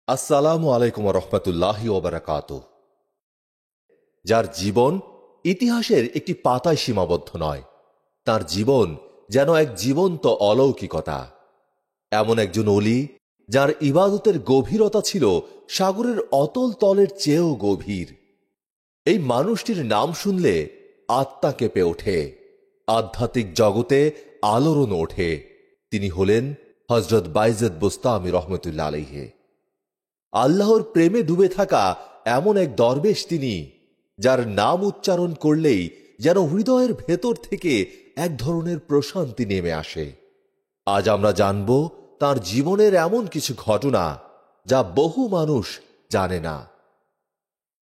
আসসালামু আলাইকুম রহমতুল্লাহি ওয়া বারাকাতুহু। যার জীবন ইতিহাসের একটি পাতায় সীমাবদ্ধ নয়, তার জীবন যেন এক জীবন্ত অলৌকিকতা। এমন একজন অলি যার ইবাদতের গভীরতা ছিল সাগরের অতল তলের চেয়েও গভীর। এই মানুষটির নাম শুনলে আত্মা কেঁপে ওঠে, আধ্যাত্মিক জগতে আলোড়ন ওঠে। তিনি হলেন হযরত বাইজিদ বুস্তামি রহমতুল্লাহ আলাইহি। আল্লাহর প্রেমে ডুবে থাকা এমন এক দরবেশ তিনি, যার নাম উচ্চারণ করলেই যেন হৃদয়ের ভেতর থেকে এক ধরনের প্রশান্তি নেমে আসে। আজ আমরা জানব তার জীবনের এমন কিছু ঘটনা যা বহু মানুষ জানে না।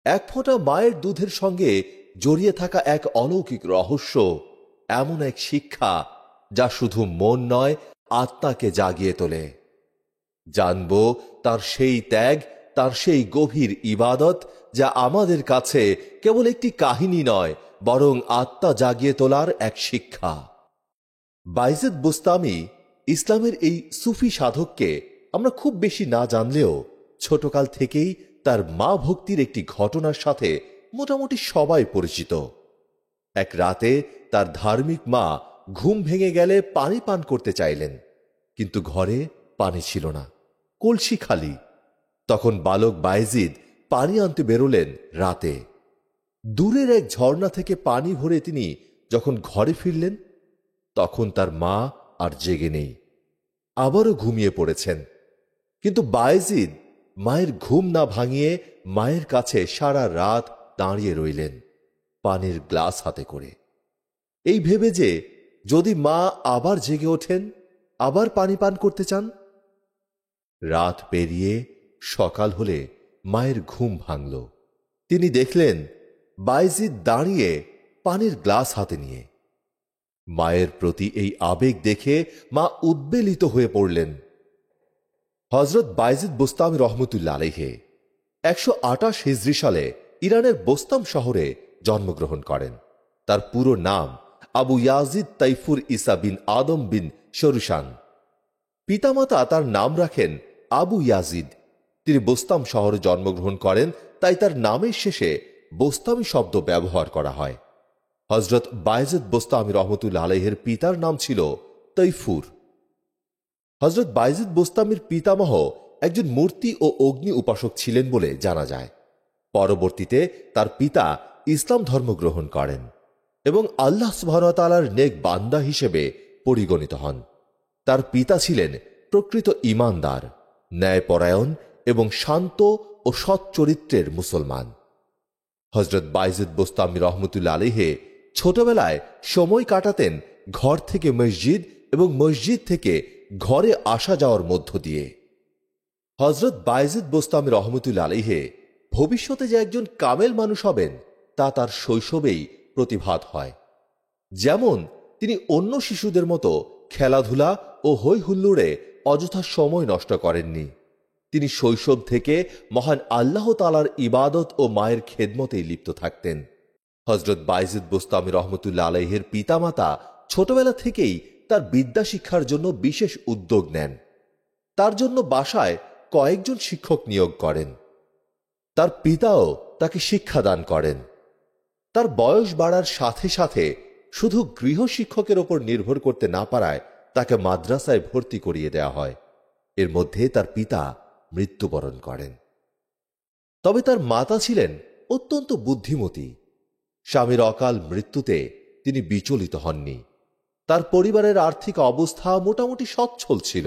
এক ফোঁটা মায়ের দুধের সঙ্গে জড়িয়ে থাকা এক অলৌকিক রহস্য, এমন এক শিক্ষা যা শুধু মন নয়, আত্মাকে জাগিয়ে তোলে। জানব তার সেই ত্যাগ, তার সেই গভীর ইবাদত, যা আমাদের কাছে কেবল একটি কাহিনী নয়, বরং আত্মা জাগিয়ে তোলার এক শিক্ষা। বাইজিদ বুস্তামি ইসলামের এই সুফি সাধককে আমরা খুব বেশি না জানলেও ছোটকাল থেকেই তার মা ভক্তির একটি ঘটনার সাথে মোটামুটি সবাই পরিচিত। এক রাতে তার ধার্মিক মা ঘুম ভেঙে গেলে পানি পান করতে চাইলেন, কিন্তু ঘরে পানি ছিল না, কলসি খালি। তখন বালক বাইজিদ পানি আনতে বেরোলেন রাতে। দূরের এক ঝর্ণা থেকে পানি ভরে তিনি যখন ঘরে ফিরলেন, তখন তার মা আর জেগে নেই, আবারও ঘুমিয়ে পড়েছেন। কিন্তু বাইজিদ মায়ের ঘুম না ভাঙিয়ে মায়ের কাছে সারা রাত দাঁড়িয়ে রইলেন, পানির গ্লাস হাতে করে, এই ভেবে যে যদি মা আবার জেগে ওঠেন, আবার পানি পান করতে চান। রাত পেরিয়ে সকাল হলে মায়ের ঘুম ভাঙল। তিনি দেখলেন বাইজিদ দাঁড়িয়ে পানির গ্লাস হাতে নিয়ে। মায়ের প্রতি এই আবেগ দেখে মা উদ্বেলিত হয়ে পড়লেন। হযরত বাইজিদ বুস্তামি রহমতুল্লাহ আলাইহি 128 হিজরি সালে ইরানের বোস্তাম শহরে জন্মগ্রহণ করেন। তার পুরো নাম আবু ইয়াজিদ তাইফুর ইসা বিন আদম বিন শরুশান। পিতামাতা তার নাম রাখেন আবু ইয়াজিদ। তিনি বোস্তাম শহরে জন্মগ্রহণ করেন, তাই তার নামের শেষে বোস্তামি শব্দ ব্যবহার করা হয়। হযরত বাইজিদ বুস্তামি রহমতুল্লাহ আলাইহির পিতার নাম ছিল তৈফুর। হযরত বাইজিদ বুস্তামির পিতামহ একজন মূর্তি ও অগ্নি উপাসক ছিলেন বলে জানা যায়। পরবর্তীতে তার পিতা ইসলাম ধর্ম গ্রহণ করেন এবং আল্লাহ সুবহানাহু ওয়া তাআলার নেক বান্দা হিসেবে পরিগণিত হন। তার পিতা ছিলেন প্রকৃত ঈমানদার, ন্যায়পরায়ণ এবং শান্ত ও সৎ চরিত্রের মুসলমান। হযরত বাইজিদ বুস্তামি রহমতুল্লাহ আলাইহি ছোটবেলায় সময় কাটাতেন ঘর থেকে মসজিদ এবং মসজিদ থেকে ঘরে আসা যাওয়ার মধ্য দিয়ে। হযরত বাইজিদ বুস্তামি রহমতুল্লাহ আলাইহি ভবিষ্যতে যে একজন কামেল মানুষ হবেন, তা তার শৈশবেই প্রতিভাত হয়। যেমন তিনি অন্য শিশুদের মতো খেলাধুলা ও হৈ হুল্লোড়ে অযথা সময় নষ্ট করেননি। তিনি শৈশব থেকে মহান আল্লাহ তাআলার ইবাদত ও মায়ের খেদমতেই লিপ্ত থাকতেন। হযরত বাইজিদ বুস্তামি রহমতুল্লাহ আলাইহির পিতামাতা ছোটবেলা থেকেই তার বিদ্যা শিক্ষার জন্য বিশেষ উদ্যোগ নেন। তার জন্য বাসায় কয়েকজন শিক্ষক নিয়োগ করেন। তার পিতাও তাকে শিক্ষাদান করেন। তার বয়স বাড়ার সাথে সাথে শুধু গৃহশিক্ষকের ওপর নির্ভর করতে না পারায় তাকে মাদ্রাসায় ভর্তি করিয়ে দেওয়া হয়। এর মধ্যে তার পিতা মৃত্যুবরণ করেন। তবে তার মাতা ছিলেন অত্যন্ত বুদ্ধিমতী। স্বামীর অকাল মৃত্যুতে তিনি বিচলিত হননি। তার পরিবারের আর্থিক অবস্থা মোটামুটি সচ্ছল ছিল,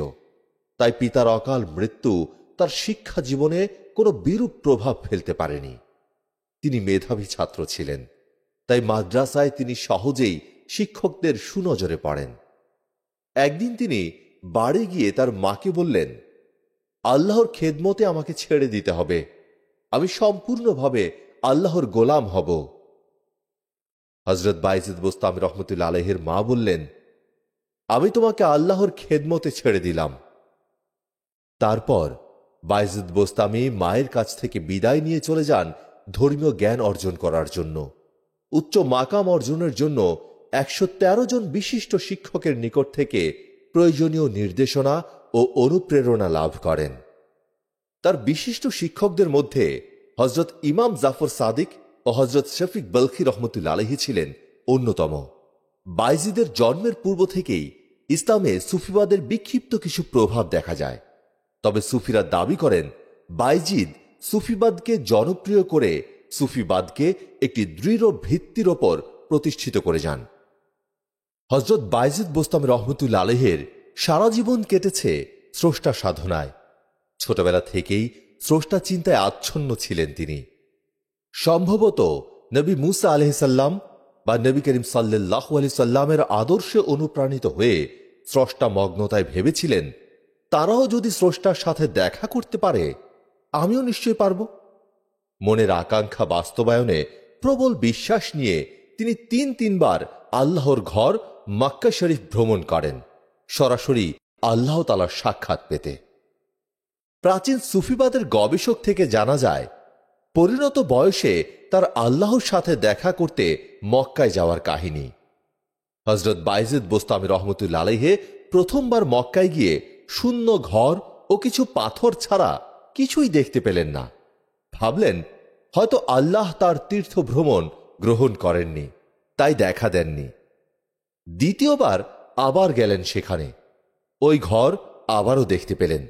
তাই পিতার অকাল মৃত্যু তার শিক্ষা জীবনে কোনো বিরূপ প্রভাব ফেলতে পারেনি। তিনি মেধাবী ছাত্র ছিলেন, তাই মাদ্রাসায় তিনি সহজেই শিক্ষকদের সুনজরে পড়েন। একদিন তিনি বাড়ি গিয়ে তার মাকে বললেন, আল্লাহর খেদমতে আমাকে ছেড়ে দিতে হবে, আমি সম্পূর্ণভাবে আল্লাহর গোলাম হব। হযরত বাইজিদ বুস্তামি রহমতুল্লাহ আলাইহির মা বললেন, আমি তোমাকে আল্লাহর খেদমতে ছেড়ে দিলাম। তারপর বাইজিদ বুস্তামি মায়ের কাছ থেকে বিদায় নিয়ে চলে যান ধর্মীয় জ্ঞান অর্জন করার জন্য। উচ্চ মাকাম অর্জনের জন্য 113 জন বিশিষ্ট শিক্ষকের নিকট থেকে প্রয়োজনীয় নির্দেশনা ও অনুপ্রেরণা লাভ করেন। তার বিশিষ্ট শিক্ষকদের মধ্যে হজরত ইমাম জাফর সাদিক ও হজরত শফিক বলখি রহমতুল্লাহ আলাইহি ছিলেন অন্যতম। বাইজিদের জন্মের পূর্ব থেকেই ইসলামে সুফিবাদের বিক্ষিপ্ত কিছু প্রভাব দেখা যায়। তবে সুফিরা দাবি করেন বাইজিদ সুফিবাদকে জনপ্রিয় করে সুফিবাদকে একটি দৃঢ় ভিত্তির ওপর প্রতিষ্ঠিত করে যান। হজরত বাইজিদ বোস্তামি রহমতুল্লাহ আলাইহির সারা জীবন কেটেছে স্রষ্টা সাধনায়। ছোটবেলা থেকেই স্রষ্টা চিন্তায় আচ্ছন্ন ছিলেন তিনি। সম্ভবত নবী মুসা আলাইহিসসালাম বা নবী করিম সাল্লাল্লাহু আলাইহি সাল্লামের আদর্শে অনুপ্রাণিত হয়ে স্রষ্টা মগ্নতায় ভেবেছিলেন, তারাও যদি স্রষ্টার সাথে দেখা করতে পারে, আমিও নিশ্চয় পারব। মনের আকাঙ্ক্ষা বাস্তবায়নে প্রবল বিশ্বাস নিয়ে তিনি তিনবার আল্লাহর ঘর মক্কা শরীফ ভ্রমণ করেন, সরাসরি আল্লাহ তাআলার সাক্ষাৎ পেতে। প্রাচীন সুফিবাদের গবেষক থেকে জানা যায়, পরিণত বয়সে তার আল্লাহর সাথে দেখা করতে মক্কায় যাওয়ার কাহিনী। হজরত বাইজিদ বোস্তামি রহমতুল্লাহ আলাইহি প্রথমবার মক্কায় গিয়ে শূন্য ঘর ও কিছু পাথর ছাড়া কিছুই দেখতে পেলেন না। ভাবলেন হয়তো আল্লাহ তার তীর্থ ভ্রমণ গ্রহণ করেননি, তাই দেখা দেননি। দ্বিতীয়বার আবার গেলেন সেখানে, ওই ঘর আবারও দেখতে পেলেন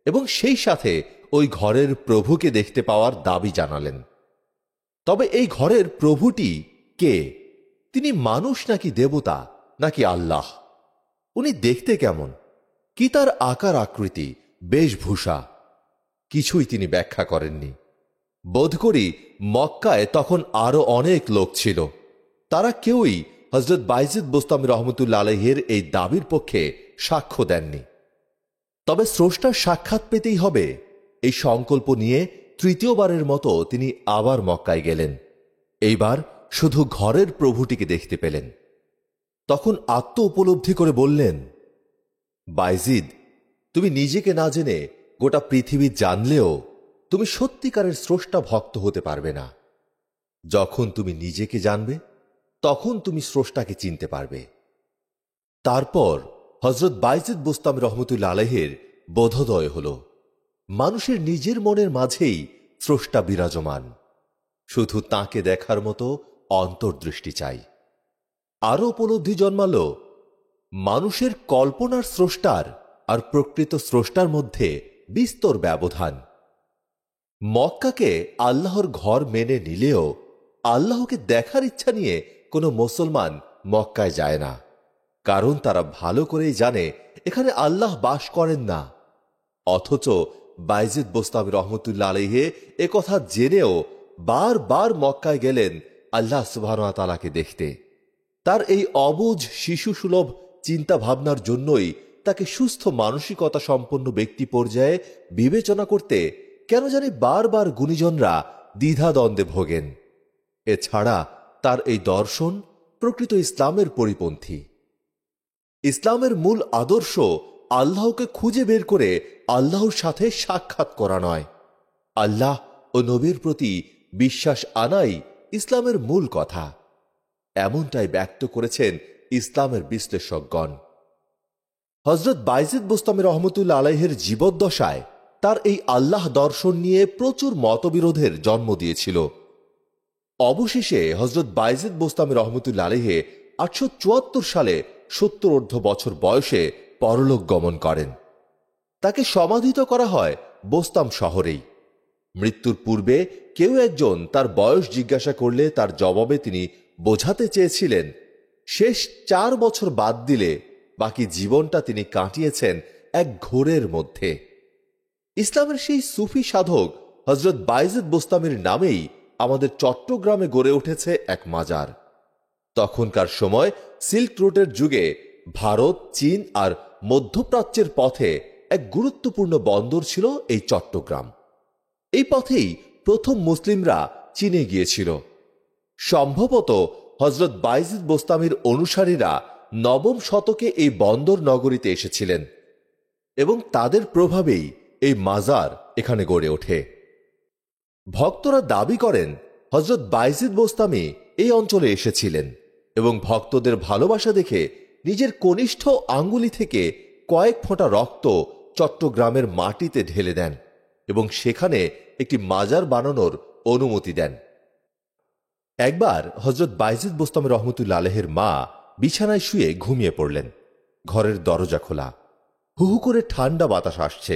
এবং সেই সাথে ওই ঘরের প্রভুকে দেখতে পাওয়ার দাবি জানালেন। তবে এই ঘরের প্রভুটি কে? তিনি মানুষ নাকি দেবতা নাকি আল্লাহ? উনি দেখতে কেমন? কি তার আকার আকৃতি, বেশভূষা? কিছুই তিনি ব্যাখ্যা করেননি। বোধ করি মক্কায় তখন আরো অনেক লোক ছিল, তারা কেউই হজরত বাইজিদ বোস্তামি রহমতুল্লাহ আলাইহির এই দাবির পক্ষে সাক্ষ্য দেননি। তবে স্রষ্টার সাক্ষাৎ পেতেই হবে, এই সংকল্প নিয়ে তৃতীয়বারের মতো তিনি আবার মক্কায় গেলেন। এইবার শুধু ঘরের প্রভুটিকে দেখতে পেলেন। তখন আত্ম উপলব্ধি করে বললেন, বাইজিদ, তুমি নিজেকে না জেনে গোটা পৃথিবী জানলেও তুমি সত্যিকারের স্রষ্টা ভক্ত হতে পারবে না। যখন তুমি নিজেকে জানবে, তখন তুমি স্রষ্টাকে চিনতে পারবে। তারপর হজরত বাইজিদ বোস্তামি রহমতুল্লাহ আলাইহির বোধোদয় হল, মানুষের নিজের মনের মাঝেই স্রষ্টা বিরাজমান, শুধু তাকে দেখার মতো অন্তর্দৃষ্টি চাই। আরো উপলব্ধি জন্মাল, মানুষের কল্পনার স্রষ্টার আর প্রকৃত স্রষ্টার মধ্যে বিস্তর ব্যবধান। মক্কাকে আল্লাহর ঘর মেনে নিলেও আল্লাহকে দেখার ইচ্ছা নিয়ে কোনো মুসলমান মক্কায় যায় না, কারণ তারা ভালো করেই জানে এখানে আল্লাহ বাস করেন না। অথচ বাইজিদ বোস্তামি রহমতুল্লাহ আলাইহি একথা জেনেও বারবার মক্কায় গেলেন আল্লাহ সুবহানাহু ওয়া তাআলাকে দেখতে। তার এই অবুঝ শিশুসুলভ চিন্তা ভাবনার জন্যই তাকে সুস্থ মানসিকতা সম্পন্ন ব্যক্তি পর্যায়ে বিবেচনা করতে কেন জানি বারবার গুণীজনরা দ্বিধাদ্বন্দ্বে ভোগেন। এছাড়া তার এই দর্শন প্রকৃত ইসলামের পরিপন্থী। ইসলামের মূল আদর্শ আল্লাহকে খুঁজে বের করে আল্লাহর সাথে সাক্ষাৎ করা নয়, আল্লাহ ও নবীর প্রতি বিশ্বাস আনাই ইসলামের মূল কথা। এমনটাই ব্যক্ত করেছেন ইসলামের বিশ্লেষকগণ। হজরত বাইজিদ বোস্তামি রহমতুল্লাহ আলাইহির জীবদ্দশায় তার এই আল্লাহ দর্শন নিয়ে প্রচুর মতবিরোধের জন্ম দিয়েছিল। অবশেষে হজরত বাইজিদ বোস্তামি রহমতুল্লাহ আলাইহি 874 সালে 70 বছর বয়সে পরলোক গমন করেন। তাকে সমাধিত করা হয় বোস্তাম শহরেই। মৃত্যুর পূর্বে কেউ একজন তার বয়স জিজ্ঞাসা করলে তার জবাবে তিনি বোঝাতে চেয়েছিলেন, শেষ 4 বছর বাদ দিলে বাকি জীবনটা তিনি কাটিয়েছেন এক ঘোরের মধ্যে। ইসলামের সেই সুফি সাধক হজরত বাইজিদ বোস্তামির নামেই আমাদের চট্টগ্রামে গড়ে উঠেছে এক মাজার। তখনকার সময় সিল্ক রুটের যুগে ভারত, চীন আর মধ্যপ্রাচ্যের পথে এক গুরুত্বপূর্ণ বন্দর ছিল এই চট্টগ্রাম। এই পথেই প্রথম মুসলিমরা চীনে গিয়েছিল। সম্ভবত হজরত বাইজিদ বোস্তামির অনুসারীরা 9ম শতকে এই বন্দর নগরীতে এসেছিলেন এবং তাদের প্রভাবেই এই মাজার এখানে গড়ে ওঠে। ভক্তরা দাবি করেন হজরত বাইজিদ বোস্তামি এই অঞ্চলে এসেছিলেন এবং ভক্তদের ভালোবাসা দেখে নিজের কনিষ্ঠ আঙ্গুলি থেকে কয়েক ফোঁটা রক্ত চট্টগ্রামের মাটিতে ঢেলে দেন এবং সেখানে একটি মাজার বানানোর অনুমতি দেন। একবার হযরত বাইজিদ বোস্তামি রহমতুল্লাহ আলাইহির মা বিছানায় শুয়ে ঘুমিয়ে পড়লেন। ঘরের দরজা খোলা, হু হু করে ঠান্ডা বাতাস আসছে।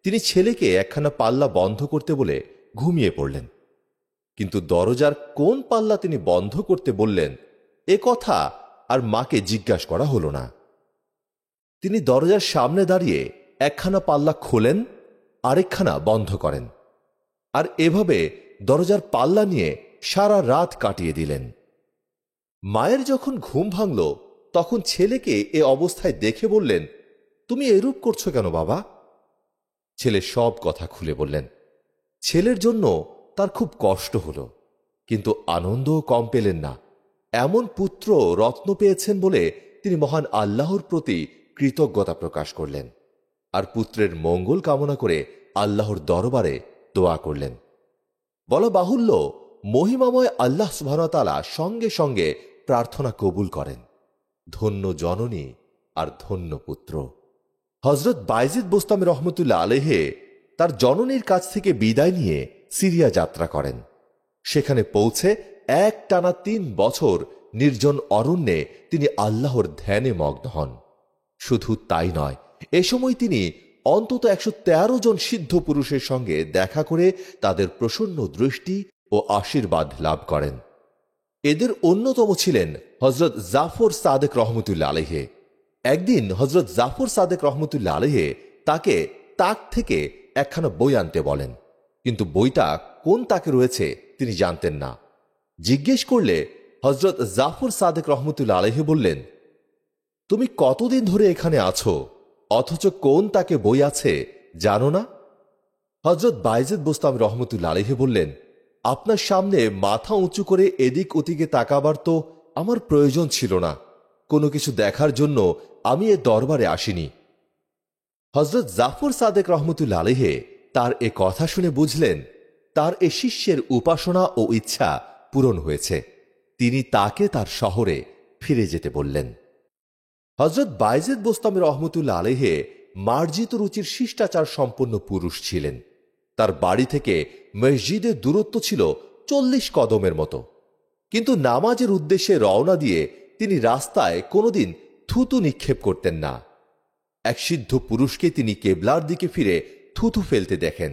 তিনি ছেলেকে একখানা পাল্লা বন্ধ করতে বলে ঘুমিয়ে পড়লেন, কিন্তু দরজার কোন পাল্লা তিনি বন্ধ করতে বললেন এ কথা আর মাকে জিজ্ঞাসা করা হল না। তিনি দরজার সামনে দাঁড়িয়ে একখানা পাল্লা খোলেন, আরেকখানা বন্ধ করেন, আর এভাবে দরজার পাল্লা নিয়ে সারা রাত কাটিয়ে দিলেন। মায়ের যখন ঘুম ভাঙল তখন ছেলেকে এ অবস্থায় দেখে বললেন, তুমি এরূপ করছো কেন বাবা? ছেলে সব কথা খুলে বললেন। ছেলের জন্য তার খুব কষ্ট হল, কিন্তু আনন্দও কম পেলেন না। এমন পুত্র রত্ন পেয়েছেন বলে তিনি মহান আল্লাহর প্রতি কৃতজ্ঞতা প্রকাশ করলেন, আর পুত্রের মঙ্গল কামনা করে আল্লাহর দরবারে দোয়া করলেন। বলা বাহুল্য, মহিমাময় আল্লাহ সুবহানাহু ওয়া তাআলা সঙ্গে সঙ্গে প্রার্থনা কবুল করেন। ধন্য জননী আর ধন্য পুত্র। হযরত বাইজিদ বোস্তামি রহমতুল্লাহ আলাইহি তার জননীর কাছ থেকে বিদায় নিয়ে সিরিয়া যাত্রা করেন। সেখানে পৌঁছে একটানা ৩ বছর নির্জন অরণ্যে তিনি আল্লাহর ধ্যানে মগ্ন হন। শুধু তাই নয়, এ সময় তিনি অন্তত ১১৩ জন সিদ্ধ পুরুষের সঙ্গে দেখা করে তাদের প্রসন্ন দৃষ্টি ও আশীর্বাদ লাভ করেন। এদের অন্যতম ছিলেন হযরত জাফর সাদেক রহমতুল্লাহ আলাইহি। একদিন হযরত জাফর সাদেক রহমতুল্লাহ আলাইহি তাকে তাক থেকে একখানা বই আনতে বলেন, কিন্তু বইটা কোন তাকে রয়েছে তিনি জানতেন না। জিজ্ঞেস করলে হযরত জাফর সাদেক রহমতুল্লাহ আলাইহি বললেন, তুমি কতদিন ধরে এখানে আছো, অথচ কোন তাকে বই আছে জানো না? হযরত বাইজিদ বোস্তামি রহমতুল্লাহ আলাইহি বললেন, আপনার সামনে মাথা উঁচু করে এদিক ওদিকে তাকাবার তো আমার প্রয়োজন ছিল না। কোনো কিছু দেখার জন্য আমি এ দরবারে আসিনি। হযরত জাফর সাদেক রহমতুল্লাহ আলাইহি তার এ কথা শুনে বুঝলেন তার এ শিষ্যের উপাসনা ও ইচ্ছা পূরণ হয়েছে। তিনি তাকে তার শহরে ফিরে যেতে বললেন। হযরত বাইজিদ বোস্তামি রহমতুল্লাহ আলাইহি মার্জিত রুচির শিষ্টাচার সম্পন্ন পুরুষ ছিলেন। তার বাড়ি থেকে মসজিদের দূরত্ব ছিল ৪০ কদমের মতো, কিন্তু নামাজের উদ্দেশ্যে রওনা দিয়ে তিনি রাস্তায় কোনোদিন থুতু নিক্ষেপ করতেন না। এক সিদ্ধ পুরুষকে তিনি কেবলার দিকে ফিরে থুতু ফেলতে দেখেন।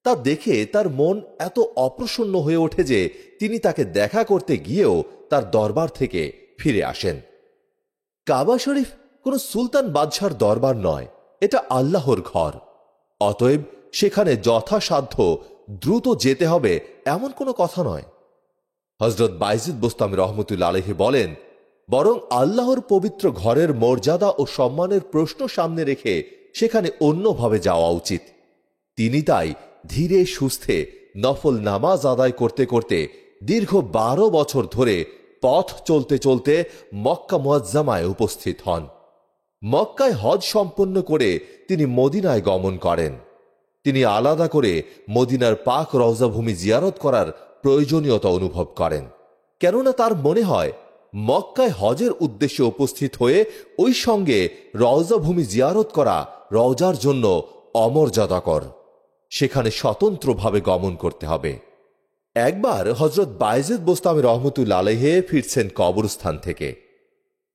তা দেখে তার মন এত অপ্রসন্ন হয়ে ওঠে যে তিনি তাকে দেখা করতে গিয়েও তার দরবার থেকে ফিরে আসেন। কাবা শরীফ কোন সুলতান বাদশার দরবার নয়, এটা আল্লাহর ঘর। অতএব সেখানে যথাসাধ্য দ্রুত যেতে হবে এমন কোনো কথা নয়। হযরত বাইজিদ বোস্তামি রহমতুল্লাহ আলাইহি বলেন, বরং আল্লাহর পবিত্র ঘরের মর্যাদা ও সম্মানের প্রশ্ন সামনে রেখে সেখানে অন্যভাবে যাওয়া উচিত। তিনি তাই ধীরে সুস্থে নফল নামাজ আদায় করতে করতে দীর্ঘ ১২ বছর ধরে পথ চলতে চলতে মক্কা মুআজ্জামায় উপস্থিত হন। মক্কায় হজ সম্পন্ন করে তিনি মদিনায় গমন করেন। তিনি আলাদা করে মদিনার পাক রওজা ভূমি জিয়ারত করার প্রয়োজনীয়তা অনুভব করেন, কেননা তার মনে হয় মক্কায় হজের উদ্দেশ্যে উপস্থিত হয়ে ওই সঙ্গে রওজা ভূমি জিয়ারত করা রওজার জন্য অমর্যাদাকর। সেখানে স্বতন্ত্রভাবে গমন করতে হবে। একবার হযরত বাইজিদ বোস্তামি রহমতুল্লাহ আলাইহি ফিরছেন কবরস্থান থেকে।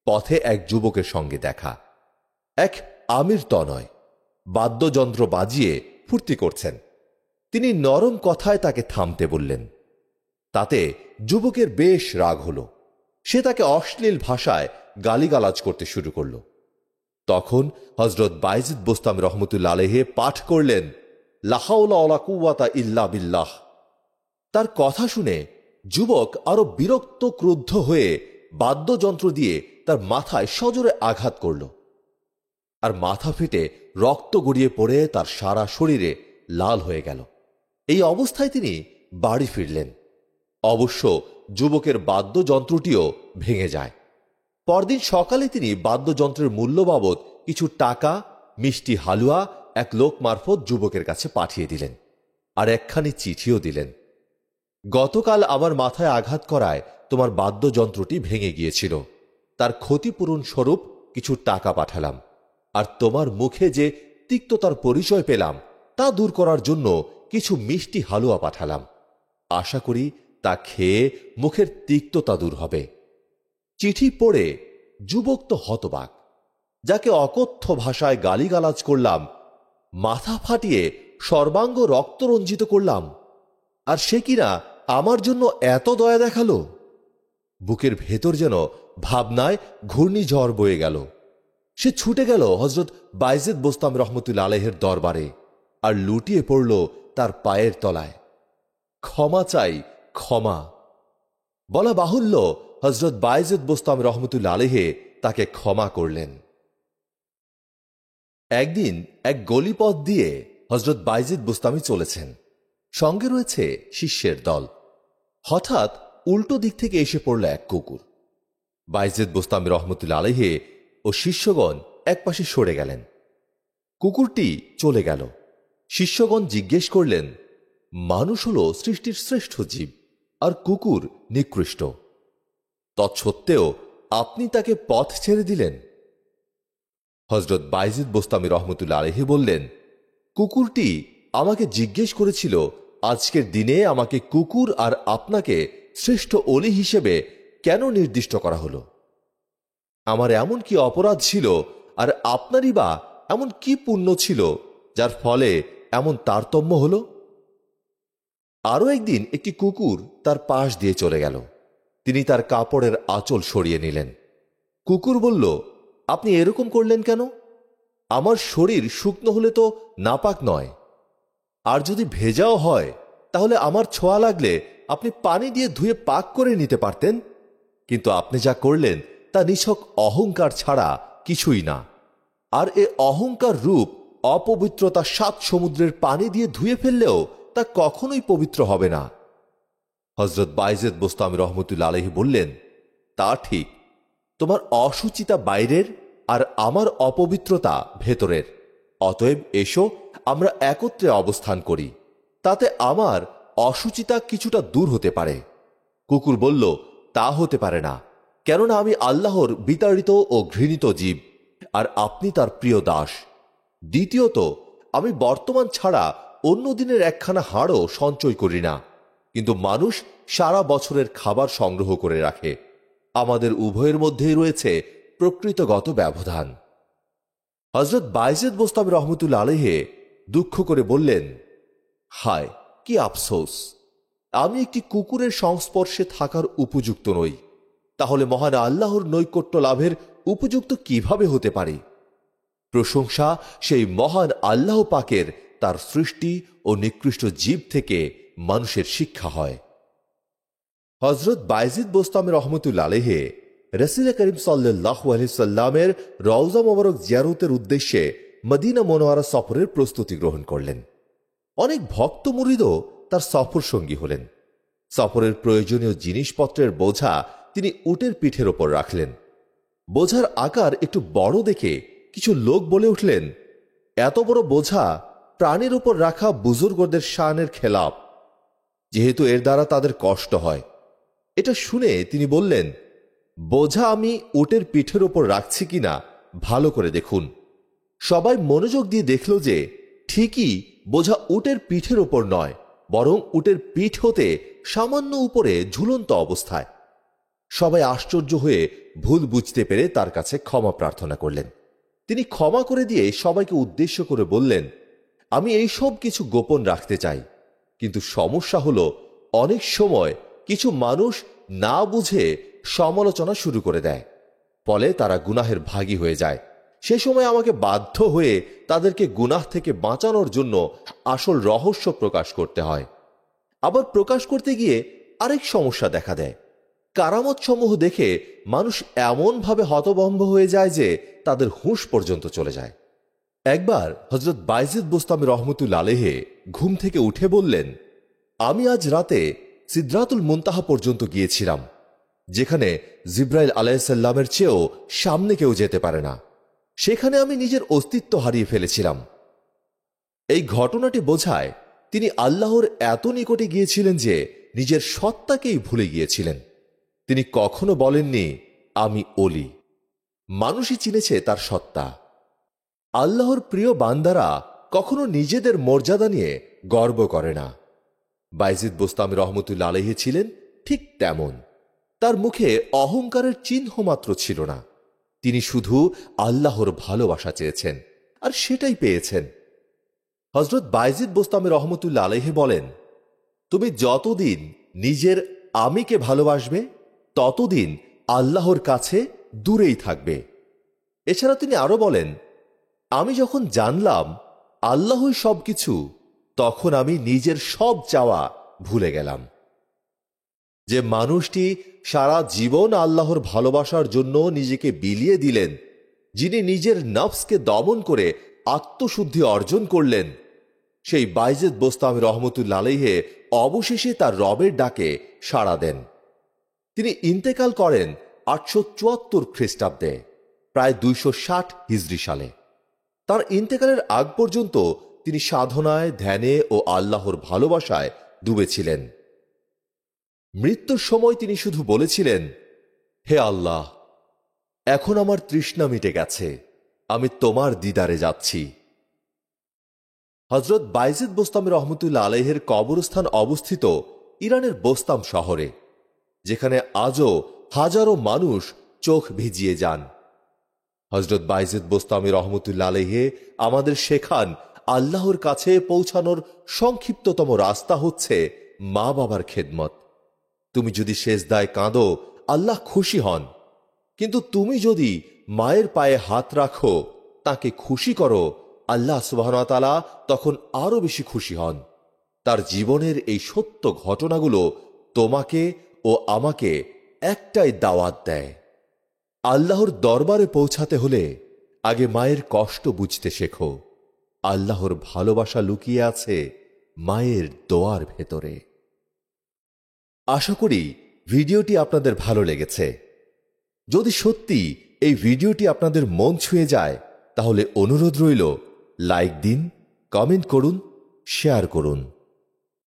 পথে এক যুবকের সঙ্গে দেখা। এক আমির তনয় বাদ্যযন্ত্র বাজিয়ে ফুর্তি করছেন। তিনি নরম কথায় তাকে থামতে বললেন। তাতে যুবকের বেশ রাগ হল। সে তাকে অশ্লীল ভাষায় গালিগালাজ করতে শুরু করল। তখন হযরত বাইজিদ বোস্তামি রহমতুল্লাহ আলাইহি পাঠ করলেন, লা হাওলা ওয়ালা কুওয়াতা ইল্লা বিল্লাহ। তার কথা শুনে যুবক আরো বিরক্ত ক্রুদ্ধ হয়ে বাদ্যযন্ত্র দিয়ে তার মাথায় সজোরে আঘাত করল, আর মাথা ফেটে রক্ত গড়িয়ে পড়ে তার সারা শরীরে লাল হয়ে গেল। এই অবস্থায় তিনি বাড়ি ফিরলেন। অবশ্য যুবকের বাদ্যযন্ত্রটিও ভেঙে যায়। পরদিন সকালে তিনি বাদ্যযন্ত্রের মূল্য বাবদ কিছু টাকা, মিষ্টি হালুয়া এক লোক মারফত যুবকের কাছে পাঠিয়ে দিলেন, আর একখানি চিঠিও দিলেন। গতকাল আমার মাথায় আঘাত করায় তোমার বাদ্যযন্ত্রটি ভেঙে গিয়েছিল, তার ক্ষতিপূরণ স্বরূপ কিছু টাকা পাঠালাম, আর তোমার মুখে যে তিক্ততার পরিচয় পেলাম তা দূর করার জন্য কিছু মিষ্টি হালুয়া পাঠালাম। আশা করি তা খেয়ে মুখের তিক্ততা দূর হবে। চিঠি পড়ে যুবক তো হতবাক। যাকে অকথ্য ভাষায় গালিগালাজ করলাম, মাথা ফাটিয়ে সর্বাঙ্গ রক্তরঞ্জিত করলাম, আর সে কিনা আমার জন্য এত দয়া দেখালো। বুকের ভেতর যেন ভাবনায় ঘূর্ণিঝড় বয়ে গেল। সে ছুটে গেল হযরত বাইজিদ বোস্তামি রহমতুল্লাহ আলাইহির দরবারে আর লুটিয়ে পড়ল তার পায়ের তলায়। ক্ষমা চাই, ক্ষমা। বলা বাহুল্য, হযরত বাইজিদ বোস্তামি রহমতুল্লাহ আলাইহি তাকে ক্ষমা করলেন। একদিন এক গলিপথ দিয়ে হযরত বাইজিদ বোস্তামি চলেছেন, সঙ্গে রয়েছে শিষ্যের দল। হঠাৎ উল্টো দিক থেকে এসে পড়ল এক কুকুর। বাইজিদ বোস্তামি রহমতুল্লাহ আলাইহি ও শিষ্যগণ একপাশে সরে গেলেন। কুকুরটি চলে গেল। শিষ্যগণ জিজ্ঞেস করলেন, মানুষ হল সৃষ্টির শ্রেষ্ঠ জীব আর কুকুর নিকৃষ্ট, তৎসত্ত্বেও আপনি তাকে পথ ছেড়ে দিলেন। হযরত বাইজিদ বোস্তামি রহমতুল্লাহ আলাইহি বললেন, কুকুরটি আমাকে জিজ্ঞেস করেছিল আজকের দিনে আমাকে কুকুর আর আপনাকে শ্রেষ্ঠ অলি হিসেবে কেন নির্দিষ্ট করা হলো? আমার এমন কি অপরাধ ছিল আর আপনারই বা এমন কি পুণ্য ছিল যার ফলে এমন তারতম্য হল? আরও একদিন একটি কুকুর তার পাশ দিয়ে চলে গেল। তিনি তার কাপড়ের আঁচল সরিয়ে নিলেন। কুকুর বলল, আপনি এরকম করলেন কেন? আমার শরীর শুকনো হলে তো নাপাক নয়, আর যদি ভেজাও হয় তাহলে আমার ছোঁয়া লাগলে আপনি পানি দিয়ে ধুয়ে পাক করে নিতে পারতেন, কিন্তু আপনি যা করলেন তা নিছক অহংকার ছাড়া কিছুই না। আর এ অহংকার রূপ অপবিত্রতা 7 সমুদ্রের পানি দিয়ে ধুয়ে ফেললেও তা কখনোই পবিত্র হবে না। হযরত বাইজিদ বোস্তামি রহমতুল্লাহ আলাইহি বললেন, তা ঠিক, তোমার অসুচিতা বাইরের আর আমার অপবিত্রতা ভেতরের। অতএব এসো আমরা একত্রে অবস্থান করি, তাতে আমার অসুচিতা কিছুটা দূর হতে পারে। কুকুর বলল, তা হতে পারে না, কেননা আমি আল্লাহর বিতাড়িত ও ঘৃণিত জীব, আর আপনি তার প্রিয় দাস। দ্বিতীয়ত, আমি বর্তমান ছাড়া অন্য দিনের একখানা হাড়ও সঞ্চয় করি না, কিন্তু মানুষ সারা বছরের খাবার সংগ্রহ করে রাখে। আমাদের উভয়ের মধ্যেই রয়েছে প্রকৃতগত ব্যবধান। হযরত বাইজিদ বোস্তামি রহমতুল্লাহ আলাইহি দুঃখ করে বললেন, হায় কি আফসোস, আমি একটি কুকুরের সংস্পর্শে থাকার উপযুক্ত নই। তাহলে মহান আল্লাহর নৈকট্য লাভের উপযুক্ত কিভাবে হতে পারি? প্রশংসা সেই মহান আল্লাহ পাকের, তার সৃষ্টি ও নিকৃষ্ট জীব থেকে মানুষের শিক্ষা হয়। হযরত বাইজিদ বোস্তামি রহমতুল্লাহ আলাইহি রাসূল করিম সাল্লাল্লাহু আলাইহি সাল্লামের রওজা মোবারক জিয়ারতের উদ্দেশ্যে মদিনা মুনাওয়ারা সফরের প্রস্তুতি গ্রহণ করলেন। অনেক ভক্ত মুরিদও তার সফর সঙ্গী হলেন। সফরের প্রয়োজনীয় জিনিসপত্রের বোঝা তিনি উটের পিঠের ওপর রাখলেন। বোঝার আকার একটু বড় দেখে কিছু লোক বলে উঠলেন, এত বড় বোঝা প্রাণীর ওপর রাখা বুজুর্গদের শানের খেলাপ, যেহেতু এর দ্বারা তাদের কষ্ট হয়। এটা শুনে তিনি বললেন, বোঝা আমি উটের পিঠের ওপর রাখছি কিনা ভালো করে দেখুন। সবাই মনোযোগ দিয়ে দেখল যে ঠিকই বোঝা উটের পিঠের ওপর নয়, বরং উটের পিঠ হতে সামান্য উপরে ঝুলন্ত অবস্থায়। সবাই আশ্চর্য হয়ে ভুল বুঝতে পেরে তার কাছে ক্ষমা প্রার্থনা করলেন। তিনি ক্ষমা করে দিয়ে সবাইকে উদ্দেশ্য করে বললেন, আমি এই সব কিছু গোপন রাখতে চাই, কিন্তু সমস্যা হলো অনেক সময় কিছু মানুষ না বুঝে সমালোচনা শুরু করে দেয়, ফলে তারা গুনাহের ভাগী হয়ে যায়। সে সময় আমাকে বাধ্য হয়ে তাদেরকে গুনাহ থেকে বাঁচানোর জন্য আসল রহস্য প্রকাশ করতে হয়। আবার প্রকাশ করতে গিয়ে আরেক সমস্যা দেখা দেয়। কারামত সমূহ দেখে মানুষ এমনভাবে হতভম্ব হয়ে যায় যে তাদের হুঁশ পর্যন্ত চলে যায়। একবার হযরত বাইজিদ বোস্তামি রহমতুল্লাহ আলাইহি ঘুম থেকে উঠে বললেন, আমি আজ রাতে সিদরাতুল মুনতাহা পর্যন্ত গিয়েছিলাম, যেখানে জিব্রাইল আলাইহিস সালামের চেয়েও সামনে কেউ যেতে পারে না। সেখানে আমি নিজের অস্তিত্ব হারিয়ে ফেলেছিলাম। এই ঘটনাটি বোঝায় তিনি আল্লাহর এত নিকটে গিয়েছিলেন যে নিজের সত্তাকেই ভুলে গিয়েছিলেন। তিনি কখনো বলেননি আমি অলি। মানুষই চিনেছে তার সত্তা। আল্লাহর প্রিয় বান্দারা কখনো নিজেদের মর্যাদা নিয়ে গর্ব করে না। বাইজিদ বোস্তামি রহমতুল্লাহ আলাইহি ছিলেন ঠিক তেমন। তার মুখে অহংকারের চিহ্ন মাত্র ছিল না। তিনি শুধু আল্লাহর ভালোবাসা চেয়েছেন, আর সেটাই পেয়েছেন। হযরত বাইজিদ বোস্তামি রহমতুল্লাহ আলাইহি বলেন, তুমি যতদিন নিজের আমিকে ভালোবাসবে ততদিন আল্লাহর কাছে দূরেই থাকবে। এছাড়া তিনি আরো বলেন, আমি যখন জানলাম আল্লাহই সবকিছু, তখন আমি নিজের সব চাওয়া ভুলে গেলাম। যে মানুষটি সারা জীবন আল্লাহর ভালোবাসার জন্য নিজেকে বিলিয়ে দিলেন, যিনি নিজের নফসকে দমন করে আত্মশুদ্ধি অর্জন করলেন, সেই বাইজিদ বোস্তামি রহমতুল্লাহ আলাইহি অবশেষে তার রবের ডাকে সাড়া দেন। তিনি ইন্তেকাল করেন 874 খ্রিস্টাব্দে, প্রায় 260 হিজরি সালে। তার ইন্তেকালের আগ পর্যন্ত তিনি সাধনায়, ধ্যানে ও আল্লাহর ভালোবাসায় ডুবেছিলেন। মৃত্যুর সময় তিনি শুধু বলেছিলেন, হে আল্লাহ, এখন আমার তৃষ্ণা মিটে গেছে, আমি তোমার দিদারে যাচ্ছি। হযরত বাইজিদ বোস্তামি রহমতুল্লাহ আলাইহির কবরস্থান অবস্থিত ইরানের বোস্তাম শহরে, যেখানে আজও হাজারো মানুষ চোখ ভিজিয়ে যান। হযরত বাইজিদ বোস্তামি রহমতুল্লাহ আলাইহি আমাদের শেখান, আল্লাহর কাছে পৌঁছানোর সংক্ষিপ্ততম রাস্তা হচ্ছে মা বাবার খেদমত। তুমি যদি সেজদায় কাঁদো, আল্লাহ খুশি হন, কিন্তু তুমি যদি মায়ের পায়ে হাত রাখো, তাকে খুশি করো, আল্লাহ সুবহানাহু ওয়া তাআলা তখন আরো বেশি খুশি হন। তার জীবনের এই সত্য ঘটনাগুলো তোমাকে ও আমাকে একটাই দাওয়াত দেয়, আল্লাহর দরবারে পৌঁছাতে হলে আগে মায়ের কষ্ট বুঝতে শেখো। আল্লাহর ভালোবাসা লুকিয়ে আছে মায়ের দোয়ার ভেতরে। আশা করি ভিডিওটি আপনাদের ভালো লেগেছে। যদি সত্যি এই ভিডিওটি আপনাদের মন ছুঁয়ে যায়, তাহলে অনুরোধ রইল, লাইক দিন, কমেন্ট করুন, শেয়ার করুন।